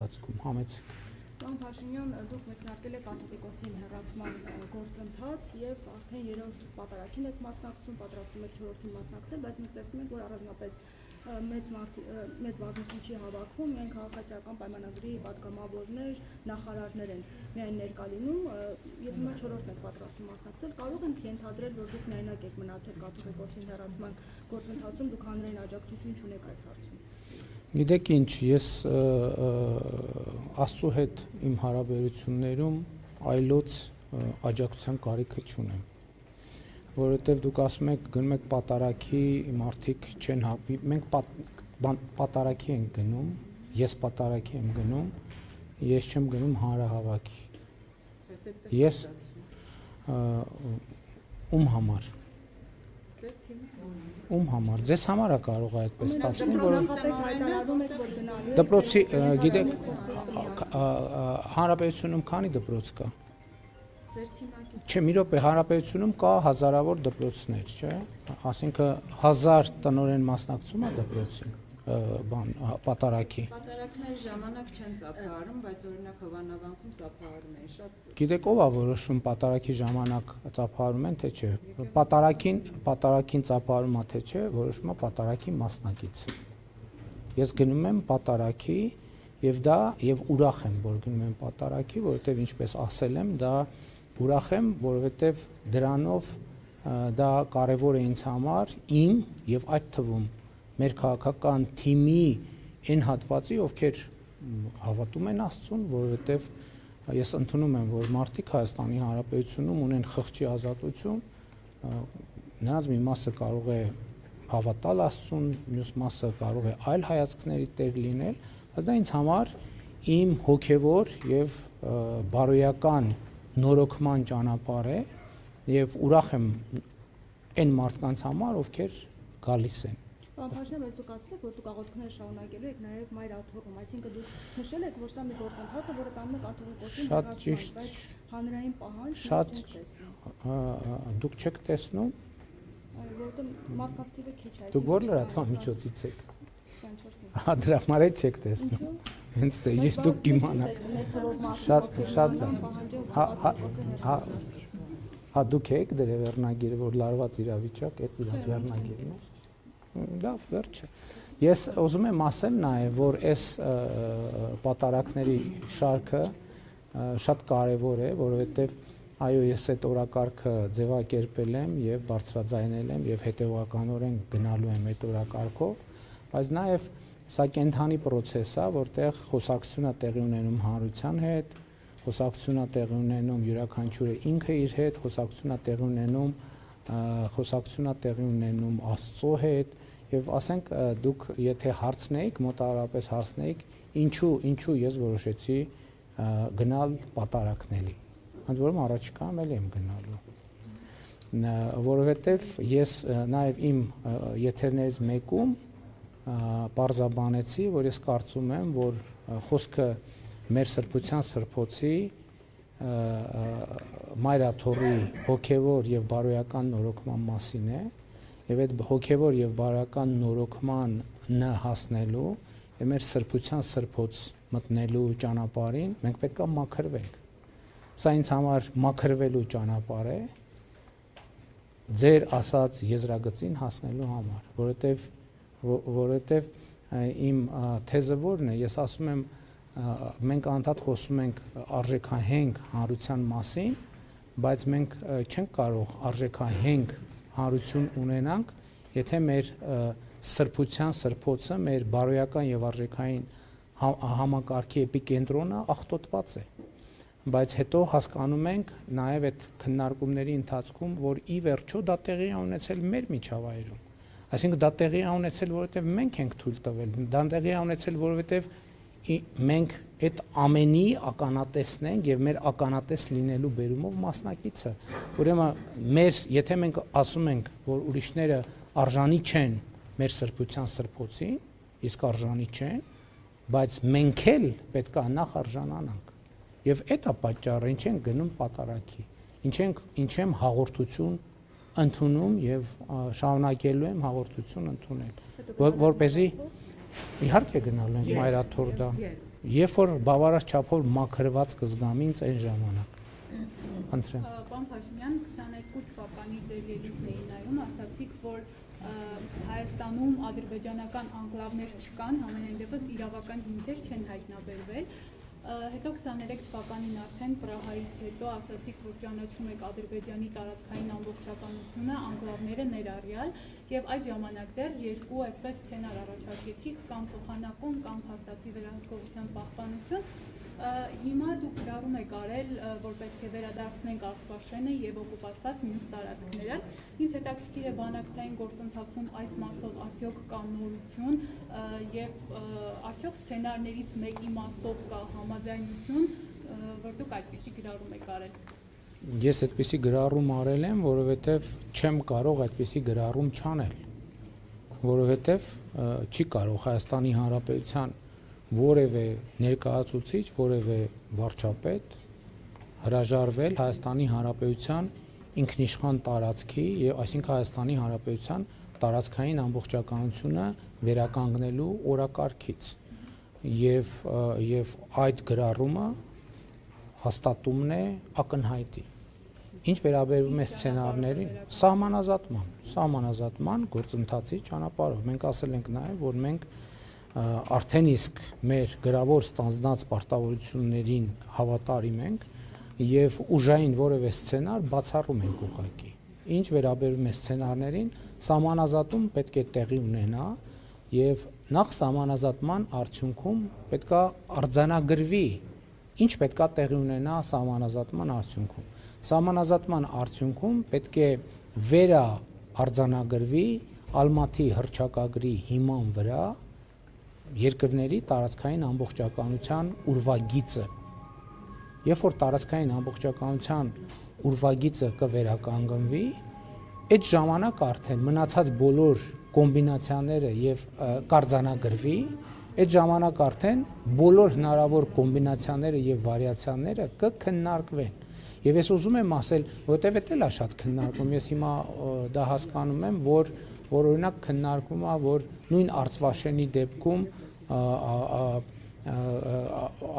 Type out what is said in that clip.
ընթացքում, համեցեք։ Պարոն Փաշինյան, դուք մեկնարկել եք կաթողիկոսին հեռացման գործընթաց եւ արդեն 3-րդ պատարագին եք մասնակցում, պատրաստում եք 4-ին մասնակցել, բայց մենք տեսնում ենք, որ առանձնապես մեծ բազմություն չի հավաքվում, միայն քաղաքացիական պայմանագրի պատգամավորներ, նախարարներ են միայն ներկա լինում, եւ հիմա 4-ն եք պատրաստում մասնակցել, կարող ենք ենթադրել, որ դուք միայնակ եք մնացել կաթողիկոսին հեռացման գործընթացում, դուք հանրային աջակցություն չունեք այս հարցում։ Գիտեք ինչ, ես Աստծո հետ իմ հարաբերություններում այլոց աջակցության կարիքը չունեմ, որովհետև դուք ասում եք գնում եք պատարագի, մարդիկ չեն հապի, մենք պատարագի ենք գնում, ես պատարագի եմ գնում, ես չեմ գնում հանրահավաքի։ Ես ում համար։ Ում համար, ձեզ համար է կարող է այդպես ստացվում, որ դպրոցի, գիտեք, հանրապետությունում քանի դպրոց կա։ Չէ, մի րոպե, հանրապետությունում կա հազարավոր դպրոցներ, չէ, ասինքն 1000 տնօրեն մասնակցում է դպրոցին, պատարագի։ Պատարագների ժամանակ չեն ծափահարում, բայց օրինակ Հովանավանքում ծափահարում են շատ։ Գիտեք ով է որոշում պատարագի ժամանակ ծափահարում են, թե չէ։ Պատարագին ծափահարում է, թե չէ, որոշում է պատարագի մասնակիցը։ Ես գնում եմ պատարագի եւ ուրախ եմ, որ գնում եմ պատարագի, որովհետեւ ինչպես ասել եմ, դա ուրախ եմ, որովհետեւ դրանով դա կարեւոր է ինձ համար, իմ եւ այդ թվում մեր քաղաքական թիմի այն հատվածի, ովքեր հավատում են Աստծուն, որովհետև ես ընդունում եմ, որ մարդիկ Հայաստանի Հանրապետությունում ունեն խղճի ազատություն, նրանց մի մասը կարող է հավատալ Աստծուն, մյուս մասը կարող է այլ հայացքների տեր լինել, բայց դա ինձ համար իմ հոգևոր եւ բարոյական նորոգման ճանապարհ է եւ ուրախ եմ այն մարդկանց համար, ովքեր գալիս են։ Պարոն Փաշինյան, բայց դուք ասել եք, որ դուք աղոթքները շարունակելու եք նաև Մայր Աթոռում, այսինքն դուք նշել եք, որ սա մի գործընթաց է, որը տանում է կաթողիկոսին հեռացման, բայց հանրային պահանջ չեք տեսնում։ Դուք չեք տեսնում։ Որտեղ մարդկանց թիվը քիչ է։ Դուք ո՞ր լրատվամիջոցից եք։ 24-ին։ Դրա համար էլ չեք տեսնում։ Հենց դե ես դուք կիմանաք։ Շատ հա դուք եք դեր վերնագիրը, որ լարված իրավիճակ, այդ վերնագիրն է։ Լավ, վերջը։ Ես ուզում եմ ասել նաև, որ այս պատարագների շարքը շատ կարևոր է, որովհետև այո, ես այդ օրակարգը ձևակերպել եմ եւ բարձրաձայնել եմ եւ հետեւականորեն գնալու եմ այդ օրակարգով, բայց նաև սա կենթանի process է, որտեղ խոսակցություն է տեղի ունենում հանրության հետ, խոսակցություն է տեղի ունենում յուրաքանչյուրը ինքը իր հետ, խոսակցություն է տեղի ունենում Աստծո հետ եւ ասենք դուք եթե հարցնեիք, մոտավորապես հարցնեիք, ինչու ես որոշեցի գնալ պատարագների։ Ընդ որում առաջիկայում էլ եմ գնալու։ Որովհետեւ ես նաեւ իմ եթերներից մեկում պարզաբանեցի, որ ես կարծում եմ, որ խոսքը մեր սրբության սրբոցի Մայր Աթոռի հոգևոր եւ բարոյական նորոգման մասին է, եւ այդ հոգևոր եւ բարոյական նորոգմանը հասնելու եւ մեր սրբության սրբոց մտնելու ճանապարհին մենք պետք է մաքրվենք։ Սա ինձ համար մաքրվելու ճանապարհ է ձեր ասած եզրագծին հասնելու համար, որովհետեւ իմ թեզը որն է, ես ասում եմ մենք անդադ խոսում ենք արժեքահենք հանրության մասին, բայց մենք չենք կարող արժեքահենք հանրություն ունենանք, եթե մեր սրբության սրբոցը, մեր բարոյական եւ արժեքային համակարգի էպիկենտրոնը աղտոտված է։ Բայց հետո հասկանում ենք նաեւ այդ քննարկումների ընթացքում, որ ի վերջո դա տեղի է ունեցել մեր միջավայրում։ Այսինքն դա տեղի է ունեցել, որովհետեւ մենք ենք թույլ տվել, դա տեղի է ունեցել, որովհետեւ մենք այդ ամենի ականատեսն ենք եւ մեր ականատես լինելու բերումով մասնակիցը։ Ուրեմն եթե մենք ասում ենք, որ ուրիշները արժանի չեն մեր սրբության սրբոցին, իսկ արժանի չեն, բայց մենք էլ պետք է նախ արժանանանք։ Եվ այդ է պատճառը, ինչ ենք գնում պատարագի, ինչ եմ հաղորդություն ընդունում եւ շարունակելու եմ հաղորդություն ընդունել, որպեսզի իհարկե գնալու ենք Մայր Աթոռ դա, երբ որ բավարար չափով մաքրված կզգամ ինձ այն ժամանակ։ Խնդրեմ։ Պարոն Փաշինյան, 22 թվականի ձեր ելույթն նայում, ասացիք, որ Հայաստանում ադրբեջանական անկլավներ չկան, համենայն դեպս իրավական հիմքեր չեն հայտնաբերվել։ Հետո 23 թվականին արդեն Պրահայից հետո ասացիք, որ ճանաչում եք Ադրբեջանի տարածքային ամբողջականությունը, անկլավները ներառյալ, եւ այդ ժամանակ դեռ երկու այսպես սցենար առաջարկեցիք, կամ փոխանակում, կամ փաստացի վերահսկողության պահպանություն։ Հիմա դուք գրառում եք արել, որ պետք է վերադարձնենք Արցախաշենը եւ օկուպացված մյուս տարածքները։ Ինձ հետաքրքիր է բանակցային գործընթացում այս մասով արդյոք կա նորություն եւ արդյոք սցենարներից մեկի մասով կա համաձայնություն, որ դուք այդպիսի գրառում եք արել։ Ես այդպիսի գրառում արել եմ, որովհետեւ չեմ կարող այդպիսի գրառում չանել, որովհետեւ չի կարող Հայաստանի Հանրապետության որևէ ներկայացուցիչ, որևէ վարչապետ հրաժարվել Հայաստանի Հանրապետության ինքնիշխան տարածքի եւ այսինքն Հայաստանի Հանրապետության տարածքային ամբողջականությունը վերականգնելու օրակարգից եւ այդ գրառումը հաստատումն է ակնհայտի։ Ինչ վերաբերում է սցենարներին, սահմանազատման գործընթացի ճանապարհով մենք ասել ենք նաեւ, որ մենք արդեն իսկ մեր գրավոր ստանձնած պարտավորություններին հավատարիմ ենք եւ ուժային որևէ սցենար բացառում ենք ուղղակի։ Ինչ վերաբերում է սցենարներին, սահմանազատում պետք է տեղի ունենա եւ նախ սահմանազատման արդյունքում պետքա արձանագրվի, ինչ պետքա տեղի ունենա սահմանազատման արդյունքում։ Սահմանազատման արդյունքում պետք է վերաարձանագրվի Ալմատի հռչակագրի հիման վրա երկրների տարածքային ամբողջականության ուրվագիծը։ Երբ որ տարածքային ամբողջականության ուրվագիծը կվերականգնվի, այդ ժամանակ արդեն մնացած բոլոր կոմբինացիաները եւ կարձանագրվի, այդ ժամանակ արդեն բոլոր հնարավոր կոմբինացիաները եւ վարիացիաները կքննարկվեն։ Եվ ես ուզում եմ ասել, որտեվ էդ է շատ քննարկում, ես հիմա դա հասկանում եմ, որ օրինակ քննարկվում է, որ նույն Արցախաշենի դեպքում